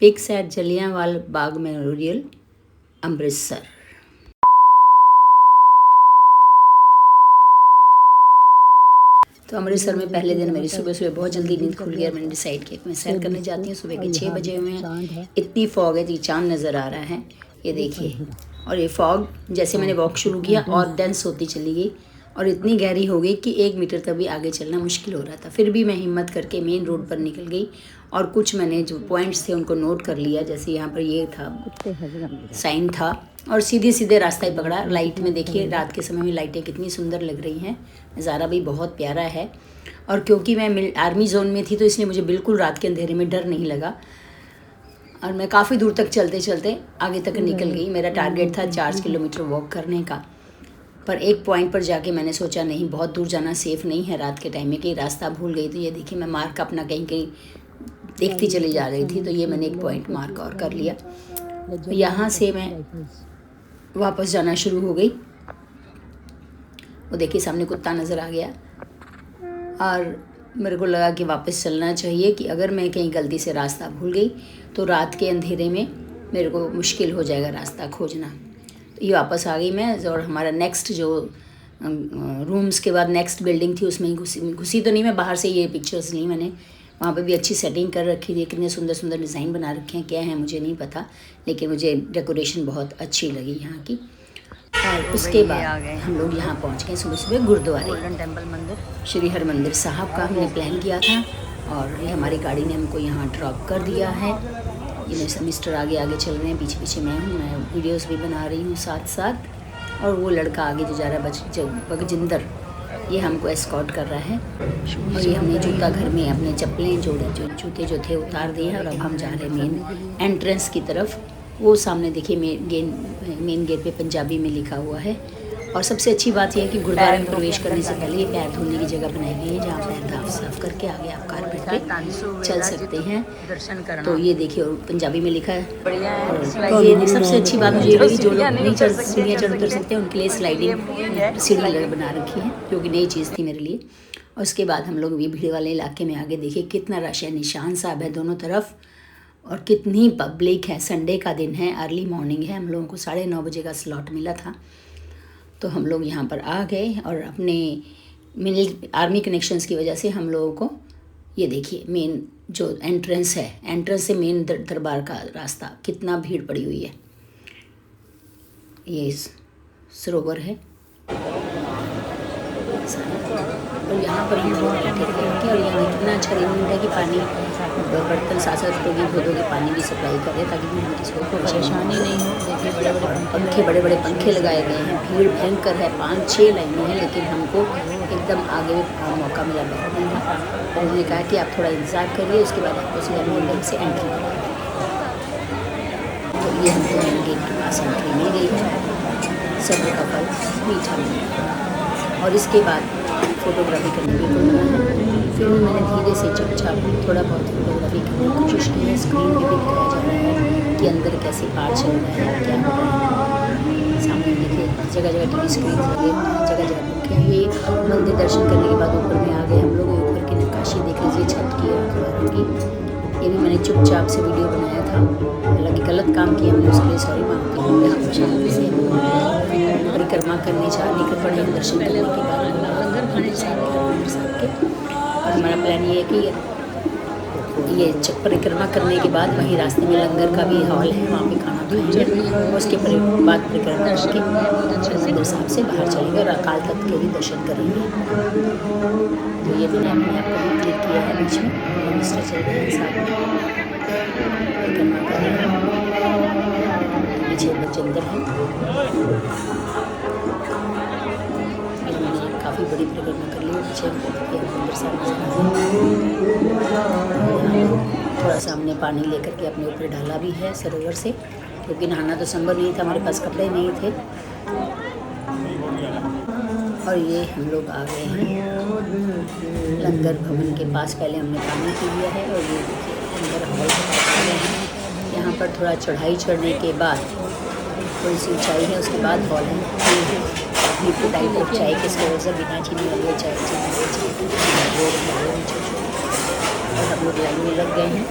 Pics eight Jallianwala Bagh memorial, Amritsar. तो अमृतसर में पहले दिन मेरी सुबह सुबह बहुत जल्दी नींद खुल गई और मैंने डिसाइड किया कि मैं सैर करने जाती हूँ। सुबह के 6 बजे हुए हैं, इतनी फॉग है, ये चांद नज़र आ रहा है, ये देखिए। और ये फॉग जैसे मैंने वॉक शुरू किया और डेंस होती चली गई और इतनी गहरी हो गई कि 1 मीटर तक भी आगे चलना मुश्किल हो रहा था। फिर भी मैं हिम्मत करके मेन रोड पर निकल गई और कुछ मैंने जो पॉइंट्स थे उनको नोट कर लिया। जैसे यहाँ पर ये था, साइन था, और सीधे सीधे रास्ता ही पकड़ा। लाइट में देखिए, रात के समय में लाइटें कितनी सुंदर लग रही हैं, नज़ारा भी बहुत प्यारा है। और क्योंकि मैं आर्मी जोन में थी तो इसलिए मुझे बिल्कुल रात के अंधेरे में डर नहीं लगा और मैं काफ़ी दूर तक चलते चलते आगे तक निकल गई। मेरा टारगेट था 4 किलोमीटर वॉक करने का, पर एक पॉइंट पर जाके मैंने सोचा नहीं, बहुत दूर जाना सेफ़ नहीं है रात के टाइम में, कि रास्ता भूल गई। तो ये देखिए, मैं मार्क अपना कहीं कहीं देखती चली जा रही थी, तो ये मैंने एक पॉइंट मार्क और कर लिया। यहाँ से मैं वापस जाना शुरू हो गई। वो देखिए सामने कुत्ता नज़र आ गया और मेरे को लगा कि वापस चलना चाहिए, कि अगर मैं कहीं गलती से रास्ता भूल गई तो रात के अंधेरे में मेरे को मुश्किल हो जाएगा रास्ता खोजना। तो ये वापस आ गई मैं, और हमारा नेक्स्ट जो रूम्स के बाद नेक्स्ट बिल्डिंग थी उसमें घुसी तो नहीं मैं, बाहर से ये पिक्चर्स ली मैंने। वहाँ पे भी अच्छी सेटिंग कर रखी थी, कितने सुंदर सुंदर डिज़ाइन बना रखे हैं, क्या है मुझे नहीं पता, लेकिन मुझे डेकोरेशन बहुत अच्छी लगी यहाँ की। और उसके बाद हम लोग यहाँ पहुँच गए सुबह सुबह गुरुद्वारे, गोल्डन टेम्पल मंदिर, श्री हरमंदिर साहब का हमने प्लान किया था और ये हमारी गाड़ी ने हमको यहाँ ड्रॉप कर दिया है। ये मेरे सब मिस्टर आगे आगे चल रहे हैं, पीछे पीछे मैं हूँ, मैं वीडियोस भी बना रही हूँ साथ साथ। और वो लड़का आगे जो जा रहा है बगजिंदर, ये हमको एस्कॉर्ट कर रहा है। और ये हमने जूता घर में अपने चप्पलें जोड़े, जो जूते जो थे उतार दिए हैं और अब हम जा रहे हैं मेन एंट्रेंस की तरफ। वो सामने देखिए मेन गेट पे पंजाबी में लिखा हुआ है। और सबसे अच्छी बात यह है कि गुरुद्वारे में प्रवेश करने से पहले ये पैर धोने की जगह बनाई गई है, जहाँ पैर साफ करके आगे आप कारपेट पे चल सकते हैं। तो ये देखिए, और पंजाबी में लिखा है। और ये सबसे अच्छी बात मुझे ये लगी, जो लोग नहीं सीढ़ियाँ चढ़ उतर सकते हैं उनके लिए स्लाइडिंग सीढ़ी बना रखी है, जो कि नई चीज़ थी मेरे लिए। और उसके बाद हम लोग ये भीड़ वाले इलाके में आगे देखिए कितना रश है, निशान साहब है दोनों तरफ और कितनी पब्लिक है। संडे का दिन है, अर्ली मॉर्निंग है, हम लोगों को 9:30 बजे का स्लॉट मिला था। तो हम लोग यहाँ पर आ गए और अपने आर्मी कनेक्शंस की वजह से हम लोगों को ये देखिए मेन जो एंट्रेंस है, एंट्रेंस से मेन दरबार का रास्ता, कितना भीड़ पड़ी हुई है। ये सरोवर है और यहाँ पर हम लोग बैठे थे और यहाँ इतना अच्छा अरेंजमेंट है कि पानी बर्तन साथ धोगी धोगे पानी भी सप्लाई कर रहे ताकि हम किसी को परेशानी नहीं हो। देखिए बड़े बड़े पंखे लगाए गए हैं, भीड़ भयंकर है, 5-6 लाइनें हैं, लेकिन हमको एकदम आगे मौका मिला बैठने का। और उन्होंने कहा कि आप थोड़ा इंतज़ार करिए, उसके बाद आपको सीधा मेन से एंट्री करेंगे। तो ये हमको मेन गेट के पास एंट्री मिल गई है। सब्र का फल मीठा मिला। और इसके बाद फ़ोटोग्राफी करने की फिर मैंने धीरे से चुपचाप थोड़ा बहुत फोटोग्राफी करने की कोशिश की है। स्क्रीन पे भी दिखाया जा रहा है कि अंदर कैसे पार चल रहा है, क्या हो रहा है। सामने देखिए जगह जगह टीवी स्क्रीन लगे, जगह जगह पंखे। ये मंदिर दर्शन करने के बाद ऊपर में आ गए हम लोग। ऊपर की नक्काशी देख लीजिए छत की और दीवारों की। ये भी मैंने चुपचाप से वीडियो बनाया था, हालांकि गलत काम किया मैंने, उसके लिए सॉरी मांगती हूँ। यहाँ पर शांति से परिक्रमा करने निकल पड़े दर्शन करने के बाद मंदिर साहब के। और हमारा प्लान ये है कि ये परिक्रमा करने के बाद वहीं रास्ते में लंगर का भी हॉल है, वहाँ पे खाना खाएंगे। उसके बाद परिक्रमा करके मंदिर साहब से बाहर चलेंगे और अकाल तख्त के भी दर्शन करेंगे। तो ये मैंने अपने आप को भी क्लिक किया है। बीच में मिस्टर चल रहे हैं साथ में परिक्रमा कर रहे हैं। पीछे बगजिंदर है, काफ़ी बड़ी परिक्रमा कर ली। पीछे मंदिर साहब थोड़ा सा हमने पानी लेकर के अपने ऊपर डाला भी है सरोवर से, क्योंकि नहाना तो संभव नहीं था, हमारे पास कपड़े नहीं थे। और ये हम लोग आ गए हैं लंगर भवन के पास। पहले हमने पानी पी लिया है और ये लंगर हॉल के पास आ गए हैं। यहाँ पर थोड़ा चढ़ाई चढ़ने के बाद थोड़ी सी ऊंचाई है, उसके बाद हॉल है। टाइप ऑफ चाय के स्टोर से बिना चीनी वाली चाय और हम लोग लाइन में लग गए हैं।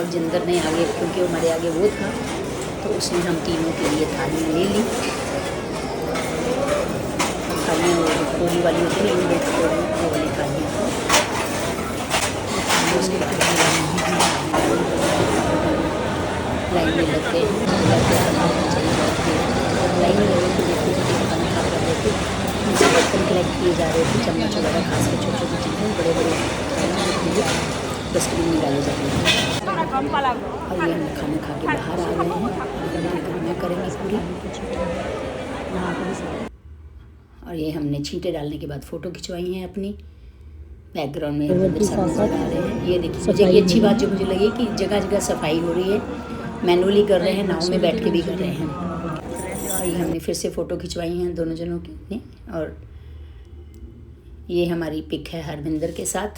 जिंदर ने आगे, क्योंकि हमारे आगे वो था तो उसने हम तीनों के लिए थालियाँ ले ली। थालियाँ वो पूरी वाली होती है, वो वाली थालियाँ को उसके बाद लाइन में लग गए हैं। लाइन में लगे तो देखते खाना खा कर रहे थे, उनसे बर्तन कलेक्ट किए जा रहे थे, चम्मच वगैरह खास कर छोटी छोटी चीज़ें बड़े बड़े डस्टबिन में डाले जाते हैं। और ये हम खाना खा के बाहर आ गए हैं, खाना करेंगे पूरी। और ये हमने छींटे डालने के बाद फ़ोटो खिंचवाई हैं अपनी। बैकग्राउंड में सब नजर आ रहे हैं। ये देखिए, मुझे ये अच्छी बात जो मुझे लगी कि जगह जगह सफाई हो रही है, मैनुअली कर रहे हैं, नाव में बैठ के भी कर रहे हैं। और ये हमने फिर से फ़ोटो खिंचवाई हैं दोनों जनों की ने। और ये हमारी पिक है हरविंदर के साथ।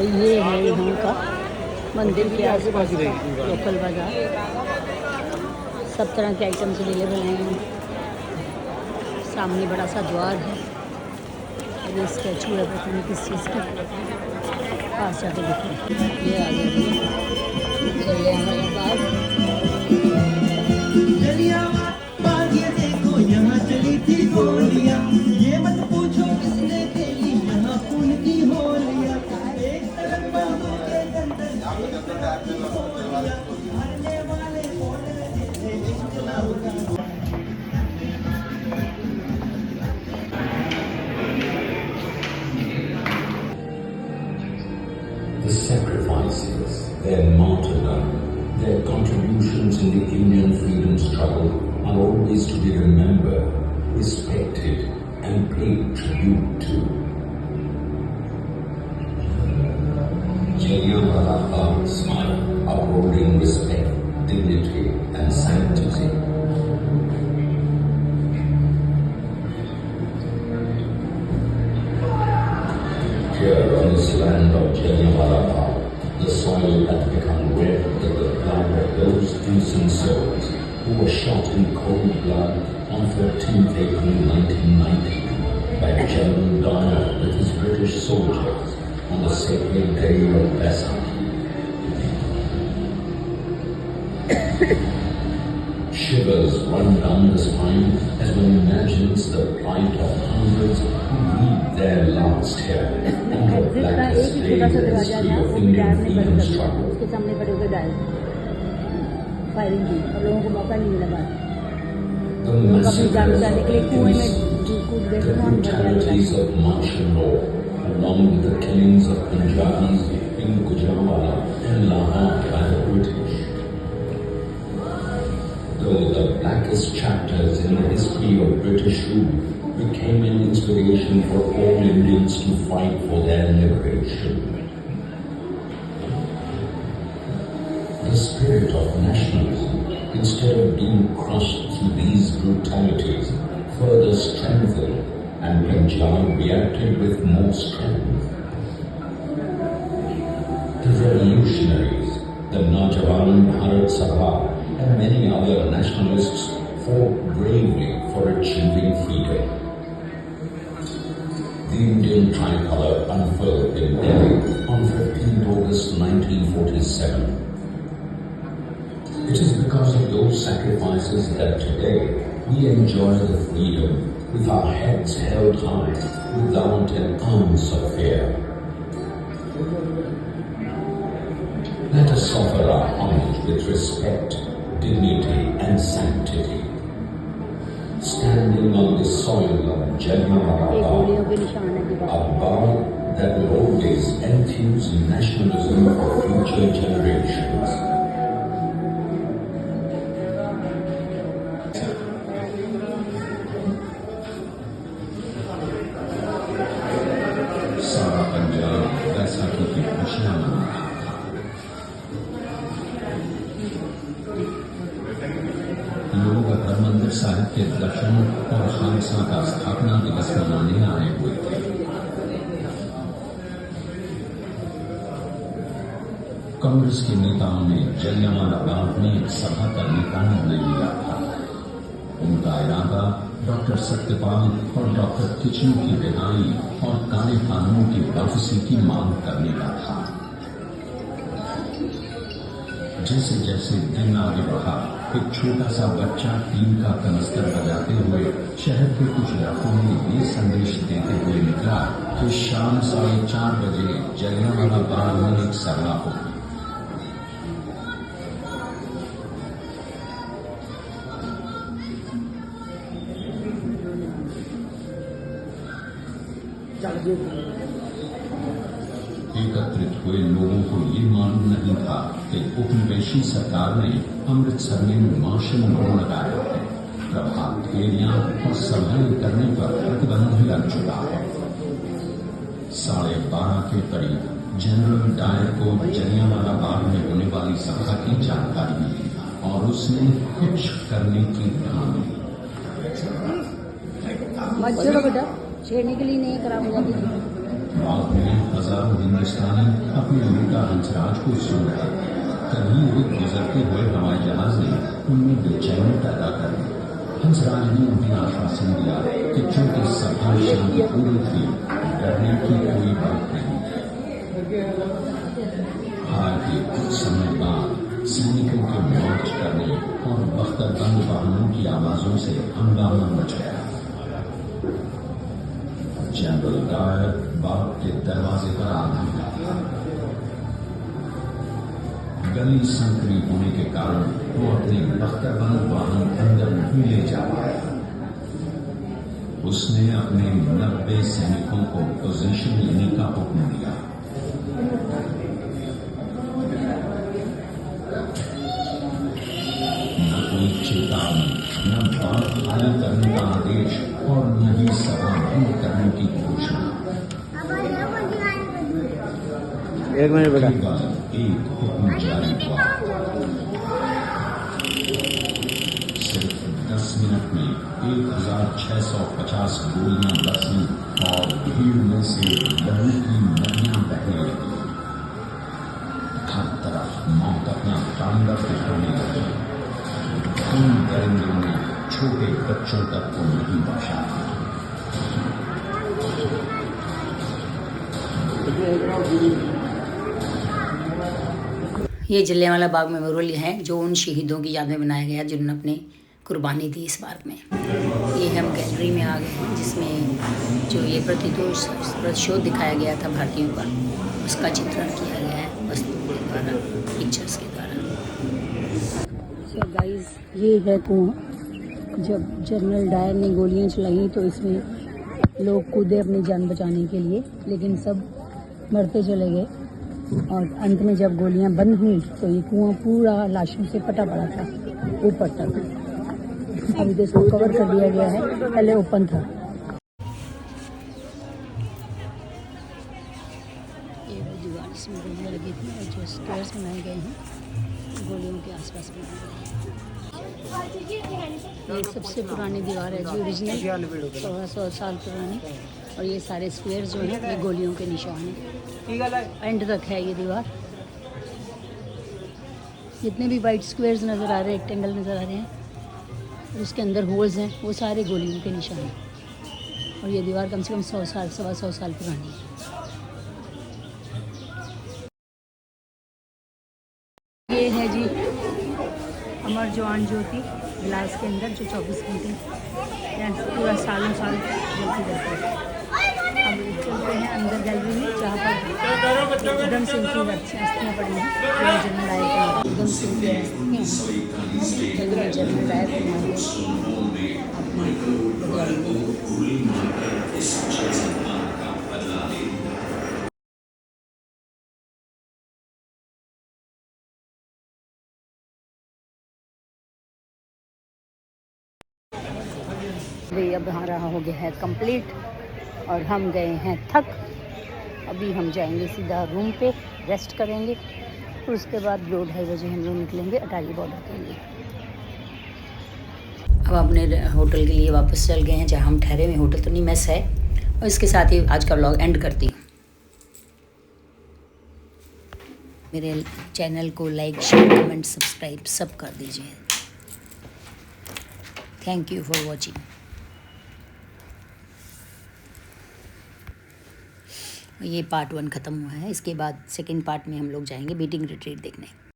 ये है यहाँ का मंदिर के आसपास लोकल बाज़ार, सब तरह के आइटम्स अवेलेबल हैं। सामने बड़ा सा द्वार है, ये स्टैचू है पता नहीं किस चीज़ का, पास जाके देखिए। ये आ गया जलियांवाला बाग, ये देखो यहाँ चली थी गोलियाँ, ये मत पूछो किसने खेली यहाँ खून की होलियाँ। एक तरफ बाबू के गंदर मारने वाले कौन रहे थे इनकलाब का। The sacrifices, their martyrdom, their contributions in the Indian freedom struggle are always to be remembered, respected, and paid tribute to. Jallianwala Bagh smile, upholding respect, dignity, and sanctity. Here on this land of Jallianwala Bagh, the soil had become red with the blood of those innocent souls who were shot in cold blood on 13th April 1990 by General Dyer with his British soldiers on the sacred day of Baisakhi. Shivers run down the spine as one imagines the plight of hundreds who breathe their last here on the blackest day in the history of Indian freedom struggle. उसके सामने खड़े होकर डाल firing की और लोगों को मौका नहीं मिला बात। The massacres of the brutalities of martial law, along with the killings of Punjabis in Gujranwala and Lahore by the British. Though the blackest chapters in the history of British rule became an inspiration for all Indians to fight for their liberation. The spirit of nationalism, instead of being crushed through these brutalities, further strengthened, and Punjab reacted with more strength. The revolutionaries, the Naujawan Bharat Sabha, and many other nationalists fought bravely for achieving freedom. The Indian tricolour unfurled in Delhi on 15th August 1947. It is because of those sacrifices that today we enjoy the freedom with our heads held high without an ounce of fear. Let us offer our homage with respect, dignity and sanctity. Standing on the soil of Jallianwala Bagh, a Bagh that will always enthuse nationalism for future generations. सारा पंजाब बैसाखी की खुशियां मना रहा था। लोग हरमंदिर साहिब के दर्शन और खालसा का स्थापना दिवस मनाने आए हुए थे। कांग्रेस के नेताओं ने जलियांवाला बाग में एक सभा करने का निर्णय लिया था। उनका इरादा डॉक्टर सत्यपाल और डॉक्टर किचलू की रिहाई और काले कानून की वापसी की मांग करने का था। जैसे जैसे दिन आगे बढ़ा, एक छोटा सा बच्चा टीम का कनस्तर बजाते हुए शहर के कुछ इलाकों में ये संदेश देते हुए निकला कि शाम 4:30 बजे जलियांवाला बाग में एक सभा होगी। एकत्रित हुए लोगों को ये मालूम नहीं था कि उपनिवेशी सरकार ने अमृतसर में मार्शल लॉ लगाया है। प्रभात फेरियां और सभाएं करने पर प्रतिबंध लग चुका है। 12:30 के करीब जनरल डायर को जलियांवाला बाग में होने वाली सभा की जानकारी मिली और उसने कुछ करने की ठान ली। मत छोड़ो बेटा, छेड़ने के लिए नहीं करा मुझे। बाद में हजारों हिंदुस्तानी अपने नेता हंसराज को सुन रहे थे। तभी एक गुजरते हुए हवाई जहाज ने उनमें बेचैनी पैदा कर दी। हंसराज ने उन्हें आश्वासन दिया कि चूंकि सभा शांतिपूर्ण थी, डरने की कोई बात नहीं थी। हालांकि कुछ समय बाद सैनिकों के मार्च करने और बख्तरबंद वाहनों की आवाजों से हंगामा मच गया। जनरल डायर बाग के दरवाजे पर आ गया। गली संकरी होने के कारण वो अपने बख्तरबंद वाहन अंदर नहीं ले जा पाया। उसने अपने 90 सैनिकों को पोजीशन लेने का हुक्म दिया। न कोई चेतावनी, न बाग खाली करने का आदेश और न ही सभा बंद करने की घोषणा। एक मिनट बेटा। एक हुक्म जारी हुआ। सिर्फ 10 मिनट में 1650 गोलियां बरसी और भीड़ में से लहू की नदियां बहने लगी। हर तरफ मौत अपना तांडव दिखाने लगी। उन दरिंदों ने छोटे बच्चों तक को नहीं बख्शा। ये जलियांवाला बाग मेमोरियल है जो उन शहीदों की याद में बनाया गया जिन्होंने अपनी कुर्बानी दी इस बाग में। ये हम गैलरी में आ गए हैं जिसमें जो ये प्रतिशोध दिखाया गया था भारतीयों का, उसका चित्रण किया गया है वस्तुओं के द्वारा, पिक्चर्स के द्वारा। सो गाइस, ये है कुआं। जब जनरल डायर ने गोलियां चलाई तो इसमें लोग कूदे अपनी जान बचाने के लिए, लेकिन सब मरते चले गए और अंत में जब गोलियां बंद हुई तो ये कुआं पूरा लाशों से पटा पड़ा था ऊपर तक। अभी तो इसको कवर कर दिया गया है, पहले ओपन था। ये वो दीवार इसमें गोलियां लगी थी और जो स्क्वायर्स बनाए गए हैं गोलियों के आसपास बनाए गए हैं। ये सबसे पुरानी दीवार है जो ओरिजिनल 1600 साल पुरानी, और ये सारे स्क्वायर्स जो हैं ये गोलियों के निशान हैं। एंड तक है ये दीवार। जितने भी वाइट स्क्वायर्स नज़र आ रहे हैं, रेक्टेंगल नज़र आ रहे हैं, उसके अंदर होल्स हैं, वो सारे गोलियों के निशान हैं। और ये दीवार कम से कम 100 साल, 125 साल पुरानी है। ये है जी अमर जवान ज्योति ग्लास के अंदर जो 24 घंटे पूरा सालों साल जलती रहती है। अब चलते हैं अंदर गैलरी में जहाँ पर उधम सिंह की अस्थियाँ पड़ी हैं। जनरल डायर के उधम सिंह की अस्थियाँ हैं। जनरल डायर के वे अब हमारा हो गया है कंप्लीट और हम गए हैं थक। अभी हम जाएंगे सीधा रूम पे, रेस्ट करेंगे, फिर उसके बाद 2-2:30 बजे हम लोग निकलेंगे अटारी बॉर्डर के लिए। अब अपने होटल के लिए वापस चल गए हैं जहाँ हम ठहरे हुए। होटल तो नहीं, मेस है। और इसके साथ ही आज का व्लॉग एंड करती हूँ। मेरे चैनल को लाइक, शेयर, कमेंट, सब्सक्राइब सब कर दीजिए। Thank you for watching. ये पार्ट 1 ख़त्म हुआ है। इसके बाद सेकंड पार्ट में हम लोग जाएंगे बीटिंग रिट्रीट देखने।